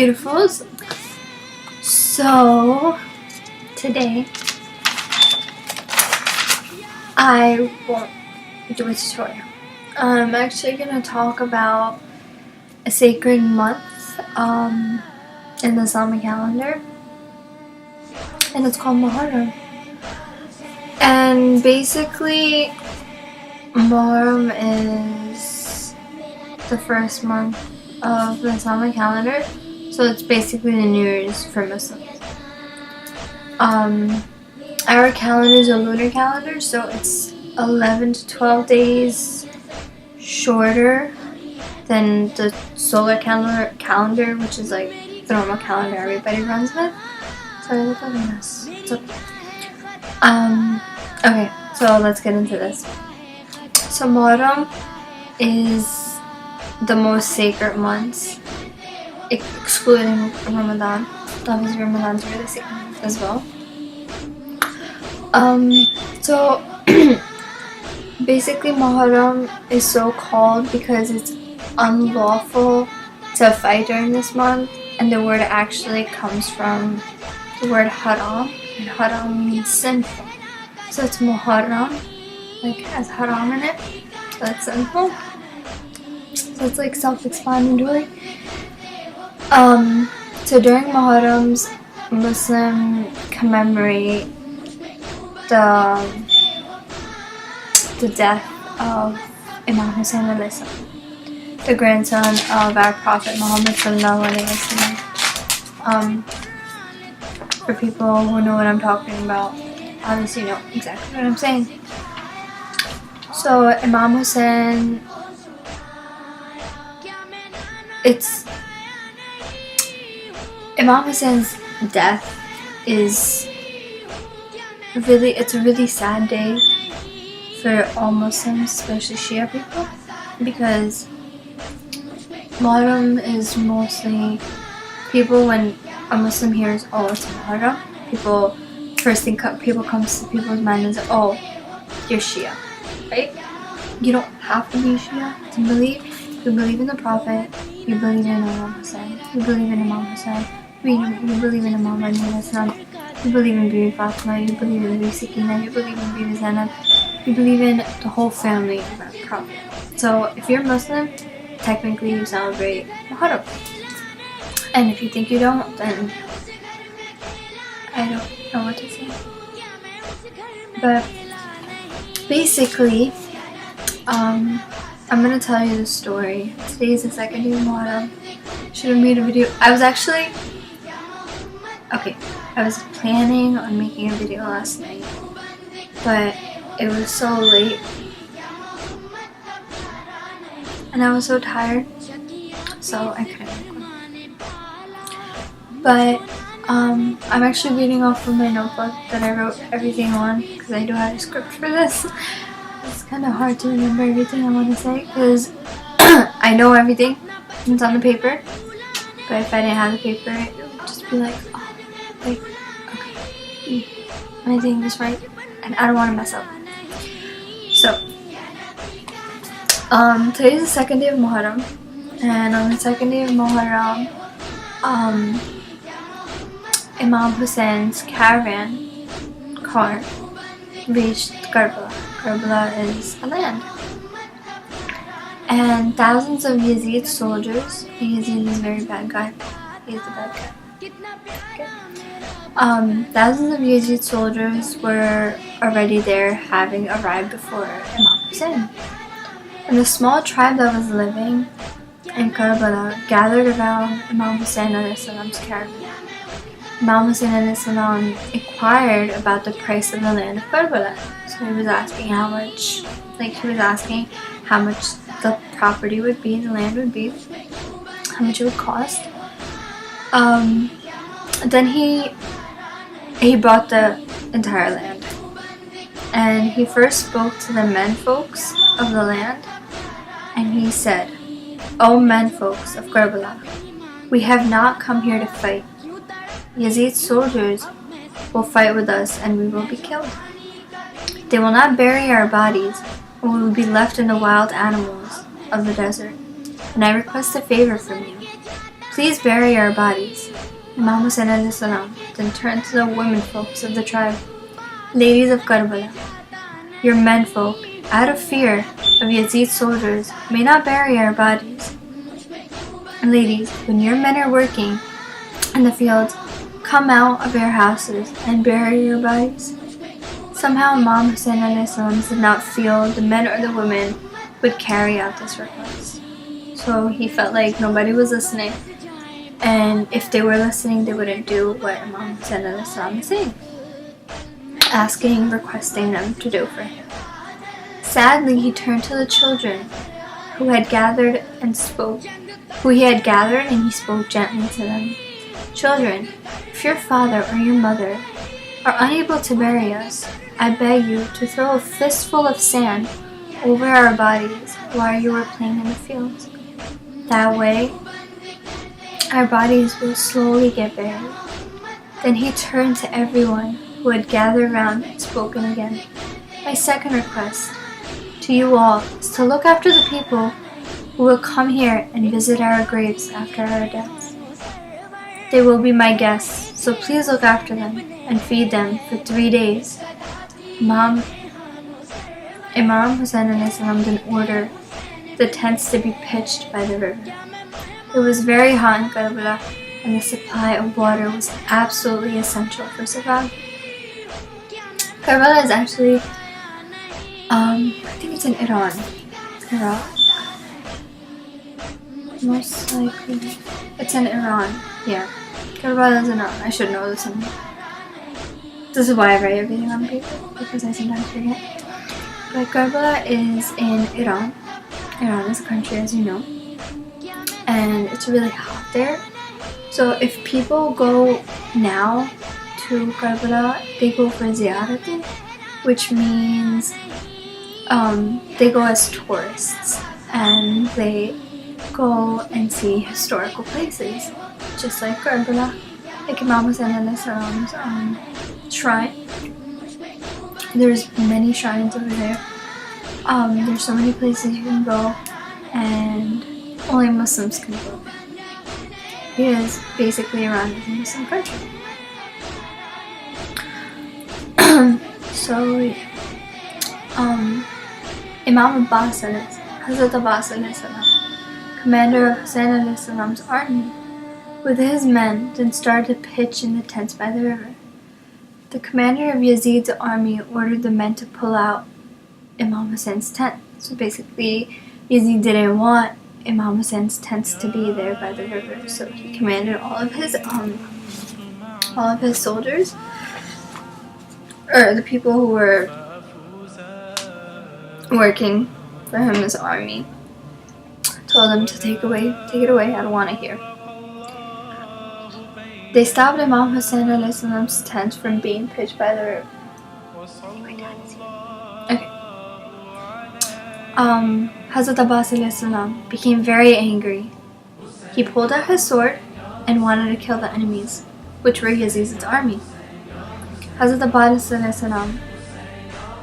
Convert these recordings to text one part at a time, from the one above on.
beautifuls. So today I won't do a tutorial. I'm actually gonna talk about a sacred month in the Islamic calendar, and it's called Muharram. And basically, Muharram is the first month of the Islamic calendar, so it's basically the New Year's for Muslims. Our calendar is a lunar calendar, so it's 11 to 12 days shorter than the solar calendar, which is like the normal calendar everybody runs with. Sorry, look at this. Okay, so let's get into this. So Muharram is the most sacred month, excluding Ramadan. Obviously Ramadan's really sacred as well. So basically Muharram is so called because it's unlawful to fight during this month, and the word actually comes from the word haram, and haram means sinful. So it's Muharram, like has haram in it, so that's sinful. So it's like self-explanatory. So during Muharrams, Muslims commemorate the death of Imam Hussain alayhi salam, the grandson of our Prophet Muhammad sallallahu alaihi wasallam. For people who know what I'm talking about, obviously know exactly what I'm saying. So Imam Hussain, Imam Hussein's death is it's a really sad day for all Muslims, especially Shia people, because Muharram is mostly people, when a Muslim hears, oh, it's Muharram, first thing comes to people's mind is, oh, you're Shia, right? You don't have to be Shia to believe. You believe in the Prophet, you believe in Imam Hussain, you believe in Imam Hussain, you believe in Imam Ali, you believe in Bibi Fatima, you believe in Bibi Sakina, you believe in Bibi Zainab, you believe in the whole family of our Prophet. So if you're Muslim, technically you celebrate Muharram. And if you think you don't, then I don't know what to say. But basically, I'm gonna tell you the story. Today is the second day of Muharram. Should have made a video. I was planning on making a video last night, but it was so late and I was so tired, so I couldn't make one. But I'm actually reading off from my notebook that I wrote everything on, because I do have a script for this. It's kind of hard to remember everything I want to say, because I know everything that's on the paper, but if I didn't have the paper, it would just be like, oh, like, okay, am I doing this right? And I don't want to mess up. So, today is the second day of Muharram, and on the second day of Muharram, Imam Hussein's caravan car reached Karbala. Karbala is a land. And thousands of Yazid soldiers, Yazid is a very bad guy, he's the bad guy. Okay. Thousands of Yazid soldiers were already there, having arrived before Imam Hussain. And the small tribe that was living in Karbala gathered around Imam Hussain alayhi salam's caravan. Imam Hussain alayhi salam inquired about the price of the land of Karbala. So he was asking how much the property would be, the land would be, how much it would cost. Then he bought the entire land, and he first spoke to the menfolks of the land, and he said, "O menfolks of Karbala, we have not come here to fight. Yazid soldiers will fight with us, and we will be killed. They will not bury our bodies, and we will be left in the wild animals of the desert. And I request a favor from you. Please bury our bodies. Imam Hussain alayhi salam then turned to the women folks of the tribe. Ladies of Karbala, your men folk, out of fear of Yazid's soldiers, may not bury our bodies. Ladies, when your men are working in the fields, come out of your houses and bury your bodies. Somehow Imam Hussain alayhi salam did not feel the men or the women would carry out this request. So he felt like nobody was listening, and if they were listening, they wouldn't do what Imam Hussain alayhi salam is saying, requesting them to do for him. Sadly, he turned to the children who he had gathered and he spoke gently to them. Children, if your father or your mother are unable to bury us, I beg you to throw a fistful of sand over our bodies while you are playing in the fields. That way, our bodies will slowly get buried. Then he turned to everyone who had gathered around and spoken again. My second request to you all is to look after the people who will come here and visit our graves after our deaths. They will be my guests, so please look after them and feed them for 3 days. Imam Hussain alayhi salam then ordered the tents to be pitched by the river. It was very hot in Karbala, and the supply of water was absolutely essential for survival. Karbala is actually, I think it's in Iran. Iraq. Most likely. It's in Iran, yeah. Karbala is in Iran. I should know this one. This is why I write everything on paper, because I sometimes forget. But Karbala is in Iran. Iran is a country, as you know. And it's really hot there. So if people go now to Karbala, they go for ziyaratin, which means they go as tourists and they go and see historical places, just like Karbala, like Imam Hussain alayhi salam's shrine. There's many shrines over there. There's so many places you can go, and only Muslims can go there. Because basically Iran is a Muslim country. So, Imam Abbas Hazrat Abbas alayhi salam, commander of Hussain alayhi salam's army, with his men then started to pitch in the tents by the river. The commander of Yazid's army ordered the men to pull out Imam Hussein's tent. So basically, Yazid didn't want Imam Hussein's tents to be there by the river, so he commanded all of his soldiers, or the people who were working for him as army, told them to take it away, I don't want to hear. They stopped Imam Hussain alayhi salam's tent from being pitched by the river. Okay. Hazrat Abbas alayhi salam became very angry. He pulled out his sword and wanted to kill the enemies, which were Yazid's army. Hazrat Abbas alayhi salam,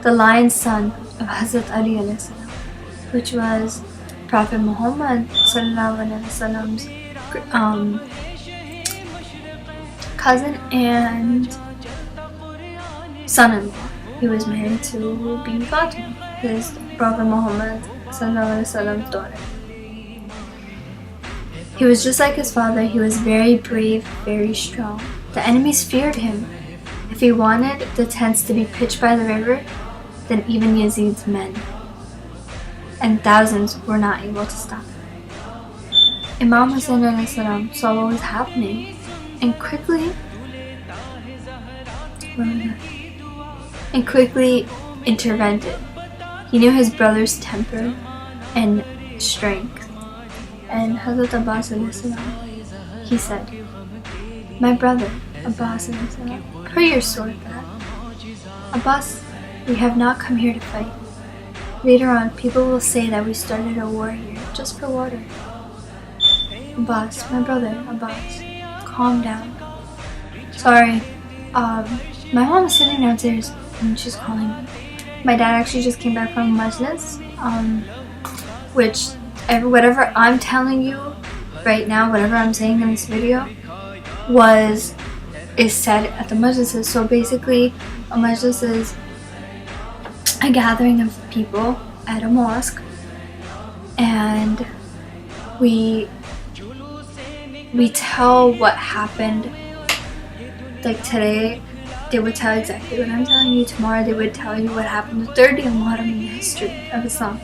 the lion's son of Hazrat Ali alayhi salam, which was Prophet Muhammad sallallahu alaihi wasallam's cousin and son-in-law. He was married to Bibi Fatima, his Prophet Muhammad sallallahu alaihi wasallam's daughter. He was just like his father. He was very brave, very strong. The enemies feared him. If he wanted the tents to be pitched by the river, then even Yazid's men and thousands were not able to stop him. Imam Hussain alayhi salam saw what was happening and quickly intervened. He knew his brother's temper and strength, and Hazrat Abbas alayhi salam, he said, "My brother Abbas alayhi salam, put your sword back. Abbas, we have not come here to fight. Later on, people will say that we started a war here just for water. Abbas, my brother, Abbas, calm down. Sorry, my mom is sitting downstairs and she's calling me. My dad actually just came back from Majlis, which whatever I'm telling you, right now, whatever I'm saying in this video is said at the majlises. So basically, a majlis is a gathering of people at a mosque, and we tell what happened. Like today, they would tell exactly what I'm telling you. Tomorrow, they would tell you what happened the third day of Muharram in the history of Islam.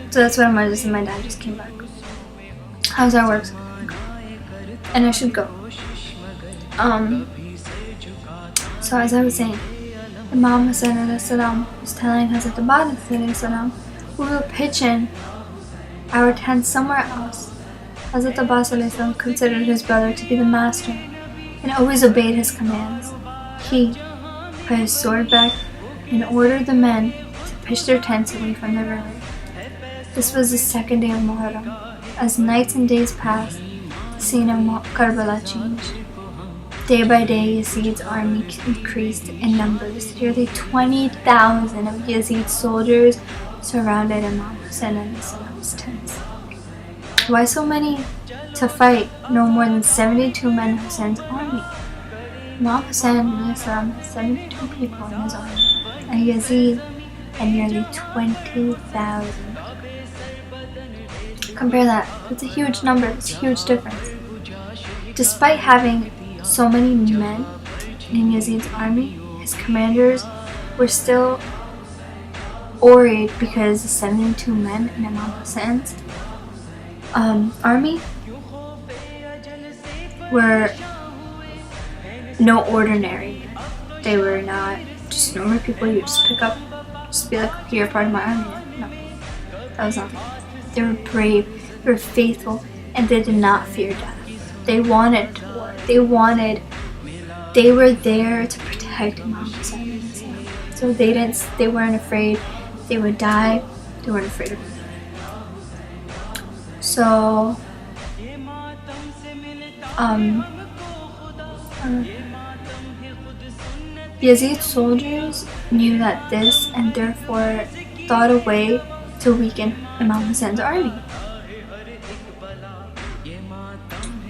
So that's what I'm majlis, and my dad just came back. How's that work? And I should go. So as I was saying, Imam Hussain ASALAM was telling Hazrat Abbas ASALAM, we were pitching our tent somewhere else. Hazrat Abbas ASALAM considered his brother to be the master and always obeyed his commands. He put his sword back and ordered the men to pitch their tents away from the river. This was the second day of Muharram. As nights and days passed, the scene of Karbala changed. Day by day, Yazid's army increased in numbers. Nearly 20,000 of Yazid's soldiers surrounded Imam Hussain ASALAM's tents. Why so many to fight? No more than 72 men in Hussein's army. Imam Hussain ASALAM had 72 people in his army, and Yazid had nearly 20,000. Compare that. That's a huge number. It's a huge difference. Despite having so many men in Yazid's army, his commanders were still worried because the 72 men in Imam Hussein's army were no ordinary. They were not just normal people you just pick up, just be like, okay, you're part of my army. No, that was not the case. They were brave, they were faithful, and they did not fear death. They wanted to war. They were there to protect Imam Hussain. So they weren't afraid they would die. They weren't afraid of it. So Yazid's soldiers knew that this, and therefore thought a way to weaken Imam Hussein's army.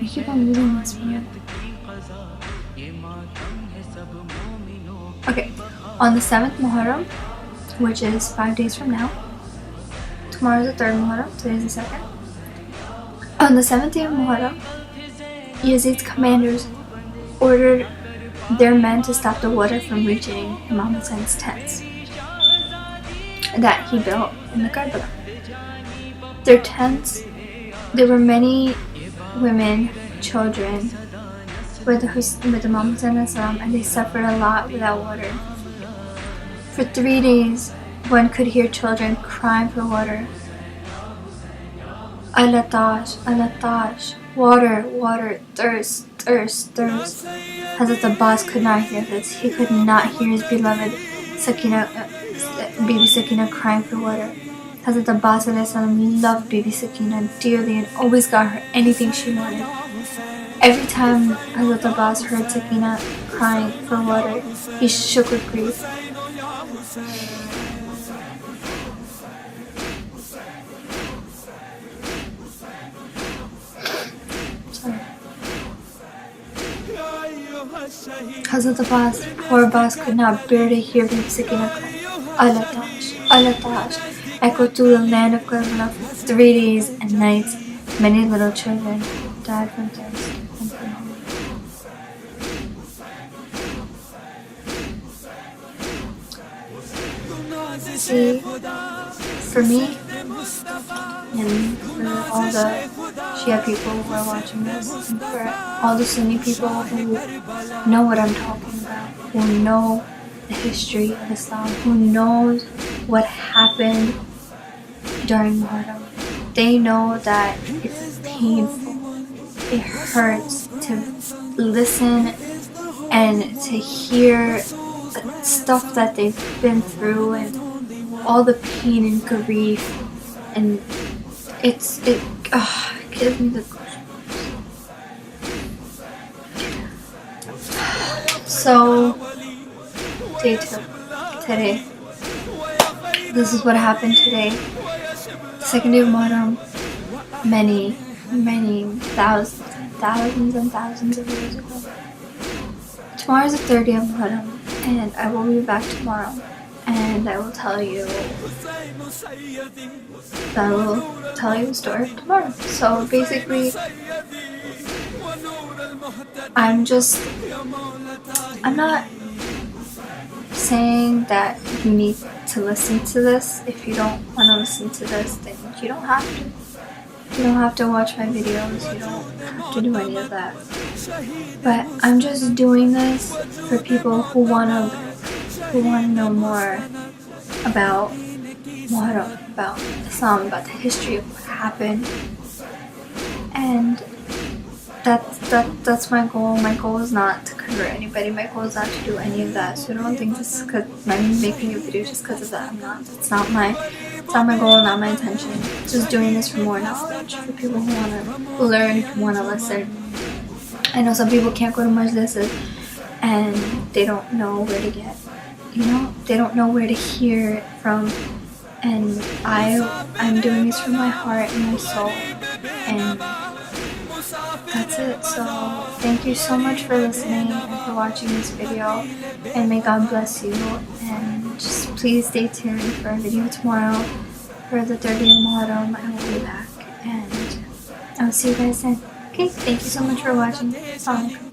I keep on losing this one. Okay, on the 7th Muharram, which is 5 days from now, tomorrow is the 3rd Muharram, today is the 2nd. On the 7th day of Muharram, Yazid's commanders ordered their men to stop the water from reaching Imam Hussein's tents that he built in the Karbala. Their tents, there were many women, children with Imam Hussain ASALAM, and they suffered a lot without water. For 3 days, one could hear children crying for water. Al-Atash, water, water, thirst, thirst, thirst. Hazrat Abbas could not hear this. He could not hear his beloved Bibi Sakina crying for water. Hazrat Abbas ASALAM loved Bibi Sakina dearly and always got her anything she wanted. Every time Hazrat Abbas heard Sakina crying for water, he shook with grief. Hazrat Abbas, poor Abbas, could not bear to hear Bibi Sakina cry. Al-Atash, Al-Atash, echoed through the land of Karbala for 3 days and nights. Many little children died from thirst and from hunger. See, for me, and for all the Shia people who are watching this, and for all the Sunni people who know what I'm talking about, who know the history of Islam, who knows what happened during Muharram, they know that it's painful. It hurts to listen and to hear stuff that they've been through and all the pain and grief, and it gives me the so day 2 today. This is what happened today. The 2nd day of Muharram. Many many thousands and thousands and thousands of years ago. Tomorrow is the 30th of Muharram, and I will be back tomorrow, and I will tell you the story of tomorrow. So basically, I'm not saying that you need to listen to this. If you don't want to listen to this, then you don't have to. You don't have to watch my videos. You don't have to do any of that. But I'm just doing this for people who wanna know more about Muharram, about Islam, about the history of what happened, and that's my goal. My goal is not to convert anybody. My goal is not to do any of that. So don't think this is because I'm making a video just because of that. I'm not. It's not my goal, not my intention. Just doing this for more knowledge, for people who want to learn, who want to listen. I know some people can't go to majlises and they don't know where to get, they don't know where to hear it from. And I'm doing this from my heart and my soul, and that's it. So thank you so much for listening and for watching this video, and may God bless you. And just please stay tuned for a video tomorrow for the 30th of Muharram. I will be back, and I'll see you guys then. Okay, thank you so much for watching. Assalamualaikum.